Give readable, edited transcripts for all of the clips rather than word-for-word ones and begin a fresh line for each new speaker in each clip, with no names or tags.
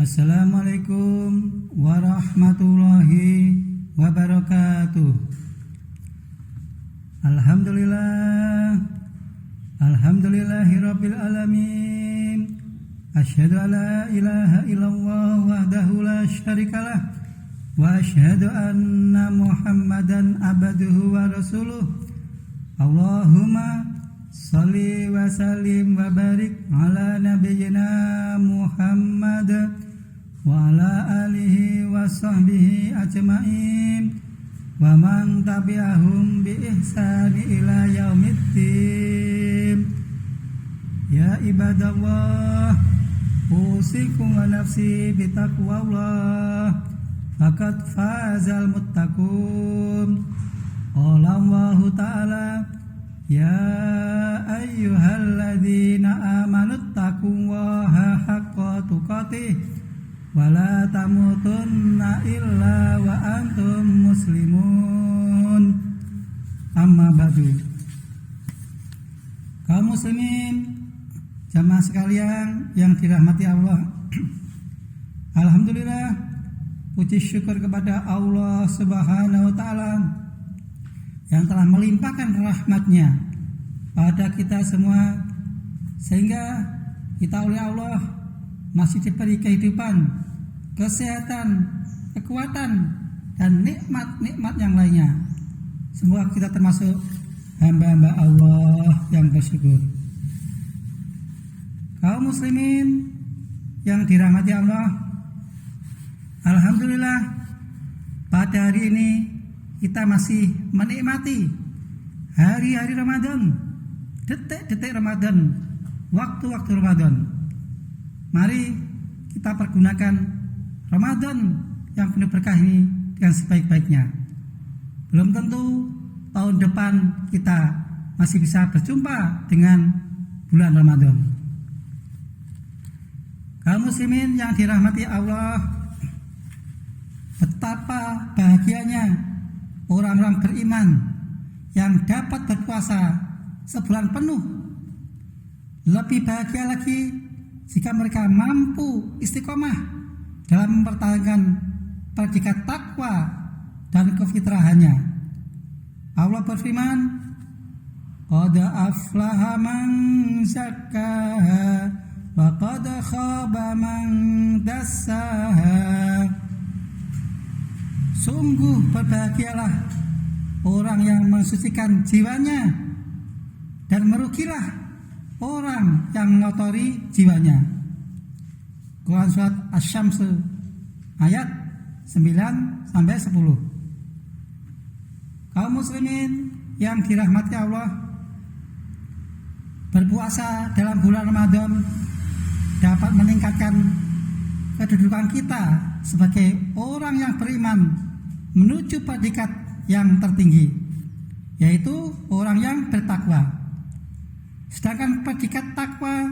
Assalamualaikum warahmatullahi wabarakatuh. Alhamdulillahirabbil alamin. Asyhadu an la ilaha illallah wahdahu la syarikalah wa asyhadu anna Muhammadan abduhu wa rasuluh. Allahumma shalli wa sallim wa barik ala nabiyyina Muhammad wa ala alihi wa sahbihi ajma'in wa man tabi'ahum bi ihsani ila yaumiddin. Ya ibadallah, usikum wa nafsi bi taqwallah, faqad fazal muttaqun. Qala Allah ta'ala, ya ayyuhalladzina amanu taqullaha haqqa tuqatih wa la tamutunna illa wa antum muslimun. Amma ba'du. Kaum muslimin, jamaah sekalian yang dirahmati Allah, alhamdulillah, puji syukur kepada Allah Subhanahu wa taala yang telah melimpahkan rahmat-Nya pada kita semua, sehingga kita oleh Allah masih diberi kehidupan, kesehatan, kekuatan, dan nikmat-nikmat yang lainnya. Semoga kita termasuk hamba-hamba Allah yang bersyukur. Kaum muslimin yang dirahmati Allah, alhamdulillah, pada hari ini kita masih menikmati hari-hari Ramadan, detik-detik Ramadan, waktu-waktu Ramadan. Mari kita pergunakan Ramadan yang penuh berkah ini dengan sebaik-baiknya. Belum tentu tahun depan kita masih bisa berjumpa dengan bulan Ramadan. Kaum muslimin yang dirahmati Allah, betapa bahagianya orang-orang beriman yang dapat berpuasa sebulan penuh. Lebih bahagia lagi jika mereka mampu istiqomah dalam mempertahankan predikat takwa dan kefitrahannya. Allah berfirman, qad aflaha man zakkaha wa qad khaba man dassaha. Sungguh berbahagialah orang yang mensucikan jiwanya, dan merugilah orang yang mengotori jiwanya. Quran surat Asy-Syams ayat 9-10. Kaum muslimin yang dirahmati Allah, berpuasa dalam bulan Ramadan dapat meningkatkan kedudukan kita sebagai orang yang beriman menuju predikat yang tertinggi, yaitu orang yang bertakwa. Sedangkan predikat takwa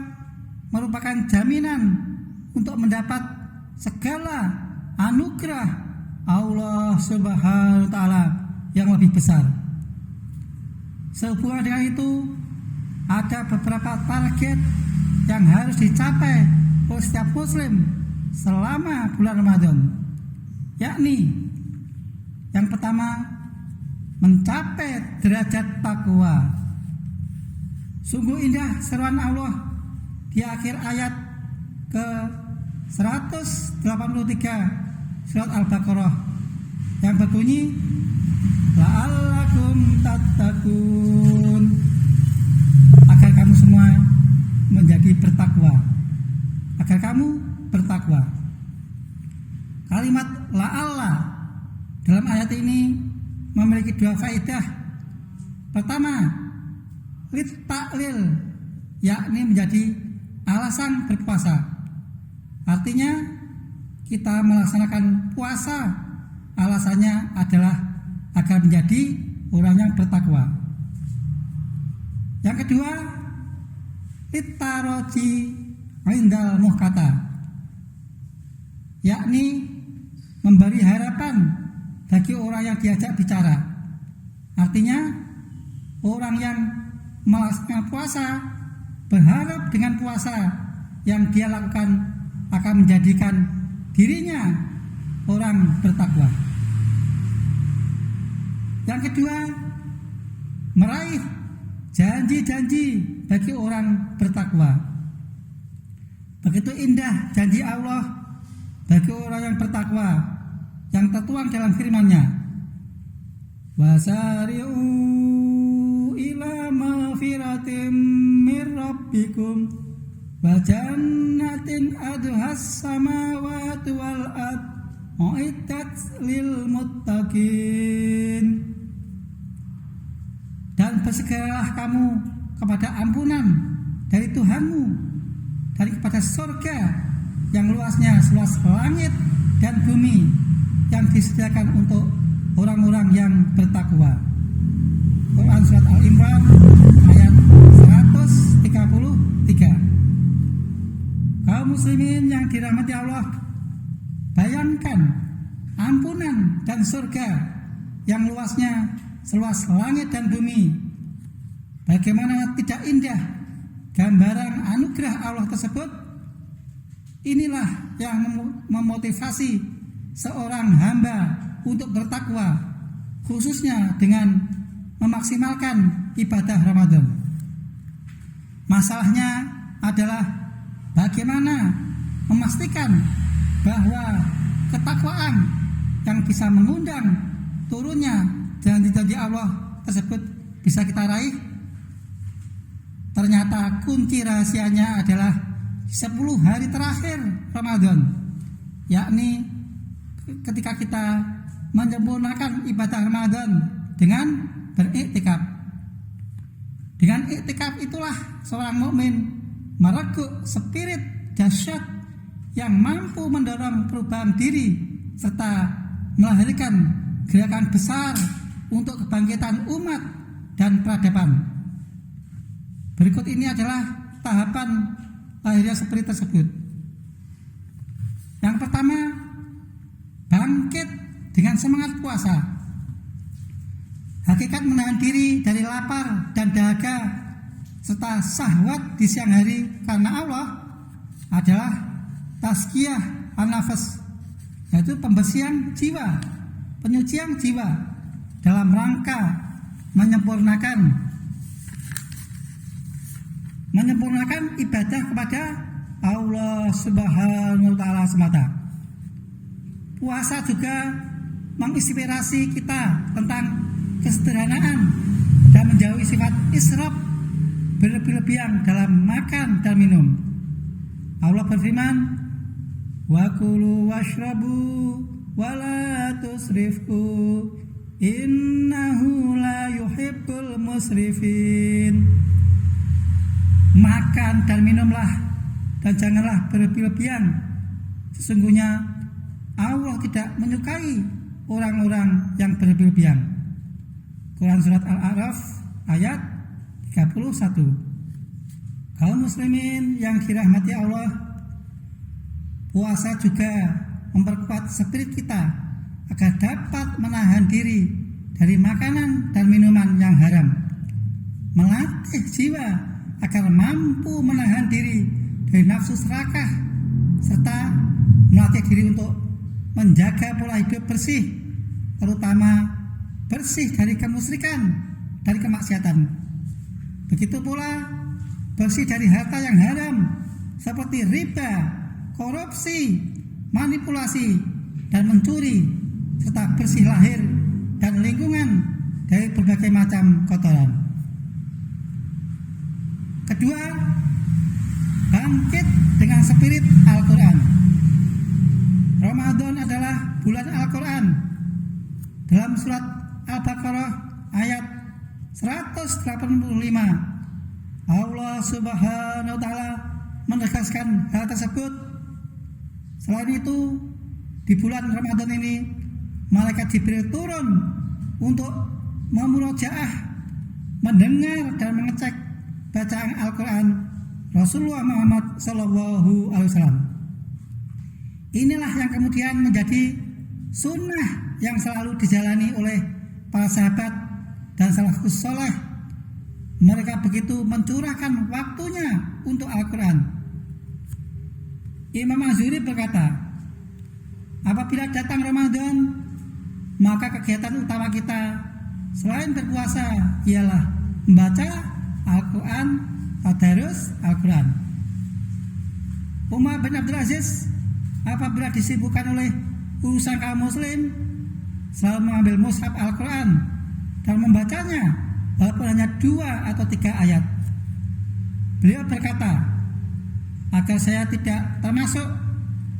merupakan jaminan untuk mendapat segala anugerah Allah Subhanahu wa taala yang lebih besar. Sehubungan dengan itu, ada beberapa target yang harus dicapai oleh setiap muslim selama bulan Ramadan, yakni yang pertama, mencapai derajat takwa. Sungguh indah seruan Allah di akhir ayat ke 183 surat Al-Baqarah yang berbunyi, la'allakum tattaqun, agar kamu semua menjadi bertakwa, agar kamu bertakwa. Kalimat la'alla dalam ayat ini memiliki dua faedah. Pertama, lit-ta'lil, yakni menjadi alasan berpuasa. Artinya kita melaksanakan puasa, alasannya adalah agar menjadi orang yang bertakwa. Yang kedua, lit-taroji indal muhkata, yakni memberi harapan bagi orang yang diajak bicara. Artinya orang yang melaksanakan puasa berharap dengan puasa yang dia lakukan akan menjadikan dirinya orang bertakwa. Yang kedua, meraih janji-janji bagi orang bertakwa. Begitu indah janji Allah bagi orang yang bertakwa yang tertuang dalam firman-Nya. Wasari'u ila maghfiratin mir rabbikum wa jannatin adhas samawati wal ard uiddat lil muttaqin. Dan bersegeralah kamu kepada ampunan dari Tuhanmu, dari kepada surga yang luasnya seluas langit dan bumi, yang disediakan untuk orang-orang yang bertakwa. Quran Surat Al-Imran ayat 133. Kaum muslimin yang dirahmati Allah, bayangkan ampunan dan surga yang luasnya seluas langit dan bumi. Bagaimana tidak indah gambaran anugerah Allah tersebut. Inilah yang memotivasi seorang hamba untuk bertakwa, khususnya dengan memaksimalkan ibadah Ramadan. Masalahnya adalah bagaimana memastikan bahwa ketakwaan yang bisa mengundang turunnya janji-janji Allah tersebut bisa kita raih. Ternyata kunci rahasianya adalah 10 hari terakhir Ramadan, yakni ketika kita menyempurnakan ibadah Ramadan dengan beriktikaf. Dengan iktikaf itulah seorang mukmin merekrut spirit dahsyat yang mampu mendorong perubahan diri serta melahirkan gerakan besar untuk kebangkitan umat dan peradaban. Berikut ini adalah tahapan lahirnya spirit tersebut. Yang pertama, bangkit dengan semangat puasa. Hakikat menahan diri dari lapar dan dahaga serta syahwat di siang hari karena Allah adalah tazkiyah an-nafas, yaitu pembersihan jiwa, penyucian jiwa dalam rangka menyempurnakan ibadah kepada Allah Subhanahu wa taala semata. Puasa juga menginspirasi kita tentang kesederhanaan dan menjauhi sifat israf, berlebih-lebihan dalam makan dan minum. Allah berfirman, wa kulu washrabu wa la tusrifu innahu la yuhibbul musrifin. Makan dan minumlah dan janganlah berlebih-lebihan. Sesungguhnya Allah tidak menyukai orang-orang yang berlebih-lebihan. Quran Surat Al-A'raf ayat 31. Kaum muslimin yang dirahmati Allah, puasa juga memperkuat spirit kita agar dapat menahan diri dari makanan dan minuman yang haram, melatih jiwa agar mampu menahan diri dari nafsu serakah, serta melatih diri untuk menjaga pola hidup bersih, terutama bersih dari kemusyrikan, dari kemaksiatan. Begitu pula bersih dari harta yang haram seperti riba, korupsi, manipulasi, dan mencuri, serta bersih lahir dan lingkungan dari berbagai macam kotoran. Kedua, bangkit dengan spirit Al-Quran. Ramadan adalah bulan Al-Quran. Dalam surat Al-Baqarah ayat 185, Allah Subhanahu wa taala menegaskan hal tersebut. Selain itu, di bulan Ramadan ini malaikat Jibril turun untuk memurojaah, mendengar dan mengecek bacaan Al-Quran Rasulullah Muhammad SAW. Inilah yang kemudian menjadi sunnah yang selalu dijalani oleh para sahabat dan salafus saleh. Mereka begitu mencurahkan waktunya untuk Al-Quran. Imam Az-Zuhri berkata, apabila datang Ramadan, maka kegiatan utama kita selain berpuasa ialah membaca Al-Quran, tadarus Al-Quran. Umar bin Abdul Aziz apabila disibukkan oleh urusan kaum muslim selalu mengambil mushaf Al-Quran dan membacanya walaupun hanya 2 atau 3 ayat. Beliau berkata, agar saya tidak termasuk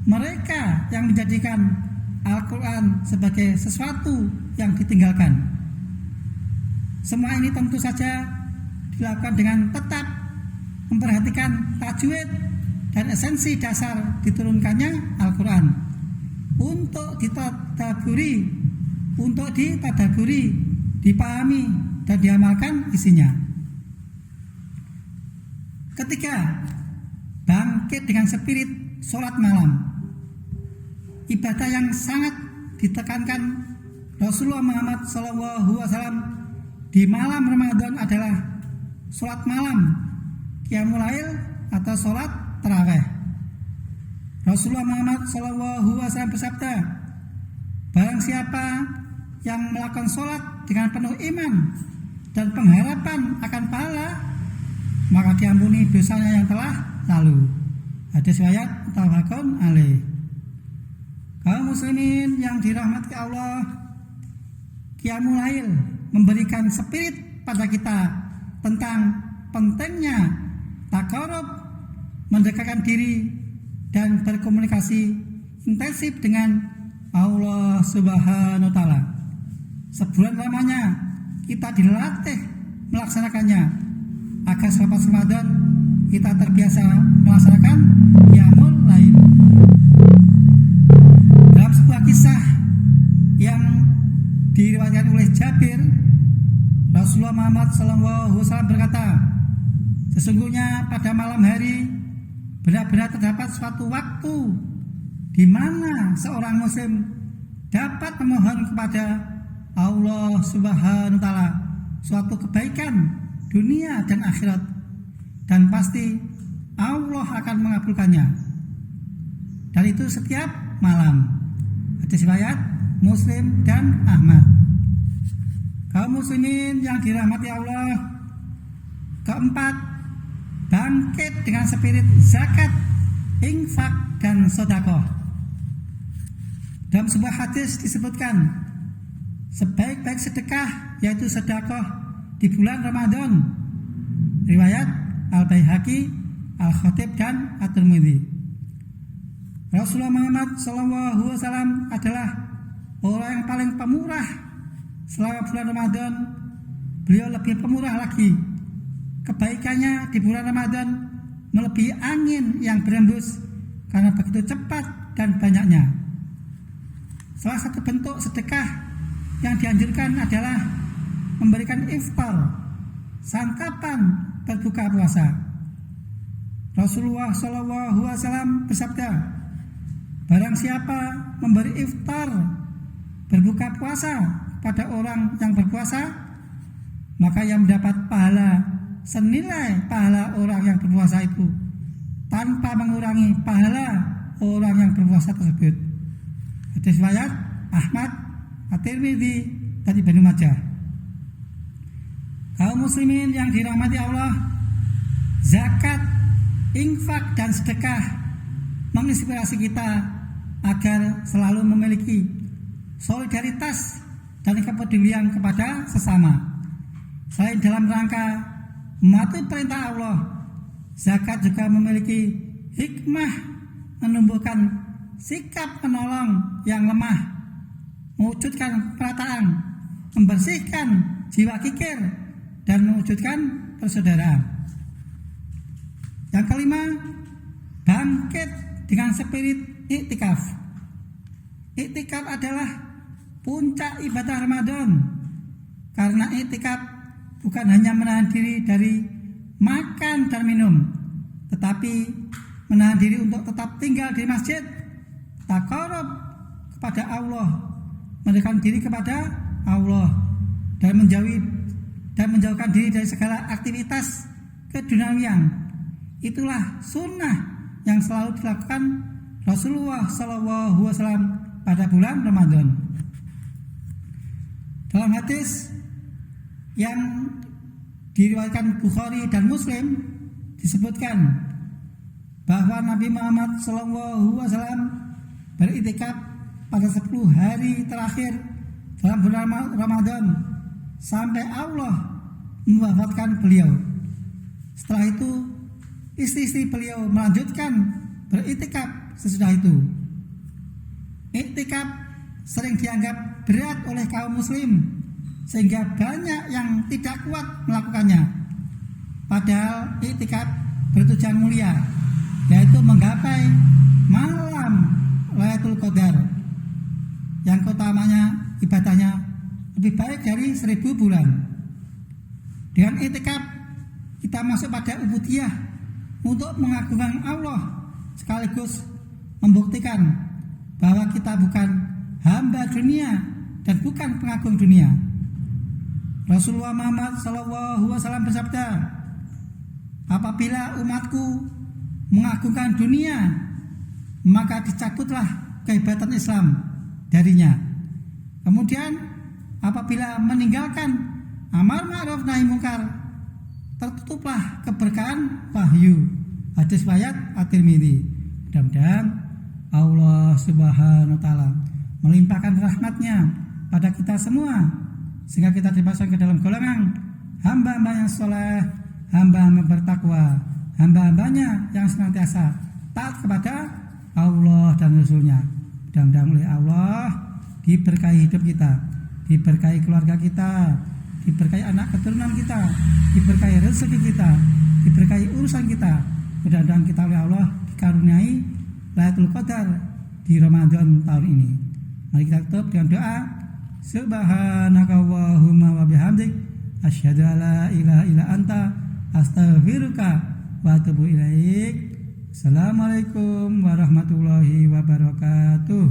mereka yang menjadikan Al-Quran sebagai sesuatu yang ditinggalkan. Semua ini tentu saja dilakukan dengan tetap memperhatikan tajwid dan esensi dasar diturunkannya Al-Quran untuk ditadaburi, dipahami dan diamalkan isinya. Ketiga, bangkit dengan spirit sholat malam. Ibadah yang sangat ditekankan Rasulullah Muhammad SAW di malam Ramadan adalah sholat malam, qiyamul lail atau sholat tarawih. Rasulullah Muhammad SAW bersabda, barang siapa yang melakukan sholat dengan penuh iman dan pengharapan akan pahala, maka diampuni dosanya yang telah lalu. Hadis riwayat muttafaqun alaih. Kaum muslimin yang dirahmati Allah, qiyamul lail memberikan spirit pada kita tentang pentingnya taqarrub, mendekatkan diri dan berkomunikasi intensif dengan Allah Subhanahu wa taala. Sebulan lamanya kita dilatih melaksanakannya agar selepas Ramadan kita terbiasa melaksanakan qiyamul lail. Dalam sebuah kisah yang diriwayatkan oleh Jabir, Rasulullah Muhammad SAW berkata, sesungguhnya pada malam hari benar-benar terdapat suatu waktu di mana seorang muslim dapat memohon kepada Allah Subhanahu wa taala suatu kebaikan dunia dan akhirat, dan pasti Allah akan mengabulkannya. Dan itu setiap malam. Hadis riwayat Muslim dan Ahmad. Kaum muslimin yang dirahmati Allah, keempat, bangkit dengan spirit zakat, infak dan sedekah. Dalam sebuah hadis disebutkan, sebaik-baik sedekah yaitu sedekah di bulan Ramadan. Riwayat Al-Baihaqi, Al-Khatib dan At-Tirmidzi. Rasulullah Muhammad SAW adalah orang yang paling pemurah. Selama bulan Ramadan, beliau lebih pemurah lagi. Kebaikannya di bulan Ramadan melebihi angin yang berembus karena begitu cepat dan banyaknya. Salah satu bentuk sedekah yang dianjurkan adalah memberikan iftar, santapan berbuka puasa. Rasulullah SAW bersabda, barang siapa memberi iftar berbuka puasa pada orang yang berpuasa, maka yang mendapat pahala senilai pahala orang yang berpuasa itu, tanpa mengurangi pahala orang yang berpuasa tersebut. Hadis riwayat Ahmad, At-Tirmidzi dan Ibnu Majah. Kaum muslimin yang dirahmati Allah, zakat, infak dan sedekah menginspirasi kita agar selalu memiliki solidaritas dan kepedulian kepada sesama. Selain dalam rangka mematuhi perintah Allah, zakat juga memiliki hikmah menumbuhkan sikap menolong yang lemah, mewujudkan perataan, membersihkan jiwa kikir, dan mewujudkan persaudaraan. Yang kelima, bangkit dengan spirit iktikaf. Iktikaf adalah puncak ibadah Ramadan, karena iktikaf bukan hanya menahan diri dari makan dan minum, tetapi menahan diri untuk tetap tinggal di masjid, taqarrub kepada Allah, mendekatkan diri kepada Allah, dan menjauhkan diri dari segala aktivitas keduniawian. Itulah sunnah yang selalu dilakukan Rasulullah SAW pada bulan Ramadan. Dalam hadis yang diriwayatkan Bukhari dan Muslim disebutkan bahwa Nabi Muhammad SAW beriktikaf pada 10 hari terakhir dalam bulan Ramadan sampai Allah mewafatkan beliau. Setelah itu istri-istri beliau melanjutkan beriktikaf sesudah itu. Iktikaf sering dianggap berat oleh kaum muslim sehingga banyak yang tidak kuat melakukannya. Padahal iktikaf bertujuan mulia, yaitu menggapai malam Lailatul Qadar yang keutamanya ibadahnya lebih baik dari 1000 bulan. Dengan iktikaf kita masuk pada ubudiyah untuk mengagungkan Allah sekaligus membuktikan bahwa kita bukan hamba dunia dan bukan pengagung dunia. Rasulullah Muhammad SAW bersabda, apabila umatku mengagungkan dunia, maka dicabutlah kehebatan Islam darinya. Kemudian apabila meninggalkan amar ma'ruf nahi mungkar, tertutuplah keberkahan wahyu. Hadis riwayat At-Tirmidzi. Mudah-mudahan Allah Subhanahu wa taala melimpahkan rahmat-Nya pada kita semua sehingga kita dimasukkan ke dalam golongan hamba-hamba yang saleh, hamba-hamba bertakwa, hamba-hambanya yang senantiasa taat kepada Allah dan Rasul-Nya. Mudah-mudahan oleh Allah diberkahi hidup kita, diberkahi keluarga kita, diberkahi anak keturunan kita, diberkahi rezeki kita, diberkahi urusan kita. Mudah-mudahan kita oleh Allah dikaruniai Lailatul Qadar di Ramadan tahun ini. Mari kita tutup dengan doa. Subhanakallahumma wa bihamdik asyhadu an la ilaha illa anta astaghfiruka wa atubu ilaik. Assalamualaikum warahmatullahi wabarakatuh.